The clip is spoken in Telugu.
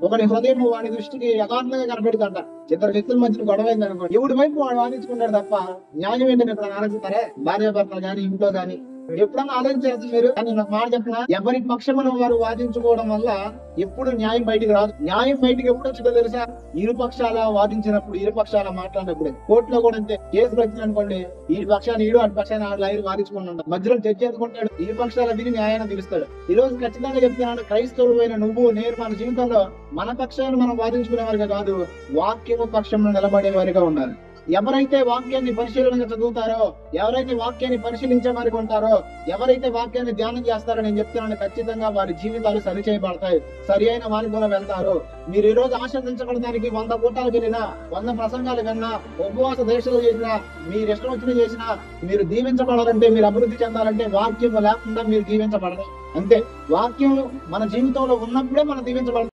ఒకటి హృదయం వాడి దృష్టికి యథార్థంగా కనబడుతుంట. ఇద్దరు వ్యక్తుల మధ్యన గొడవ అయింది అనుకో, ఎవడి వైపు వాడు వాదించుకుంటాడు తప్ప న్యాయం ఏంటని ఎప్పుడైనా ఆలోచిస్తారే? భార్య భర్తలు గాని, ఇంట్లో గాని ఎప్పుడన్నా ఆలోచించారు మీరు? కానీ నాకు మాట చెప్పిన, ఎవరి పక్షమున వారు వాదించుకోవడం వల్ల ఎప్పుడు న్యాయం బయటికి రాదు. న్యాయం బయటికి ఎప్పుడు వచ్చిందో తెలుసా? ఇరు పక్షాల వాదించినప్పుడు, ఇరు పక్షాల మాట్లాడినప్పుడు. కోర్టులో కూడా అంతే. కేసులు వచ్చింది అనుకోండి, ఈ పక్షాన్ని ఈడు, అటు పక్షాన్ని ఆడు లాయర్ వాదించుకుంటాడు. మధ్యలో జడ్జి ఎదుర్కొంటాడు, ఇరు పక్షాల విని న్యాయాన్ని తెలుస్తాడు. ఈ రోజు ఖచ్చితంగా చెప్తున్నాను, క్రైస్తవులైన నువ్వు నేను మన జీవితంలో మన పక్షాన్ని మనం వాదించుకునేవారిగా కాదు, వాక్యము పక్షంలో నిలబడేవారిగా ఉండాలి. ఎవరైతే వాక్యాన్ని పరిశీలనగా చదువుతారో, ఎవరైతే వాక్యాన్ని పరిశీలించే వారికి ఉంటారో, ఎవరైతే వాక్యాన్ని ధ్యానం చేస్తారో, నేను చెప్తున్నాను ఖచ్చితంగా వారి జీవితాలు సరిచేయబడతాయి, సరి అయిన మార్గంలో వెళ్తారు. మీరు ఈ రోజు ఆశీర్వదించబడడానికి 100 కూటాలకు వెళ్ళినా, 100 ప్రసంగాలు విన్నా, ఉపవాస దీక్షలు చేసినా, మీరు ఇష్టం వచ్చిన చేసినా, మీరు దీవించబడాలంటే, మీరు అభివృద్ధి చెందాలంటే వాక్యం లేకుండా మీరు దీవించబడరు. అంతే. వాక్యం మన జీవితంలో ఉన్నప్పుడే మనం దీవించబడతాం.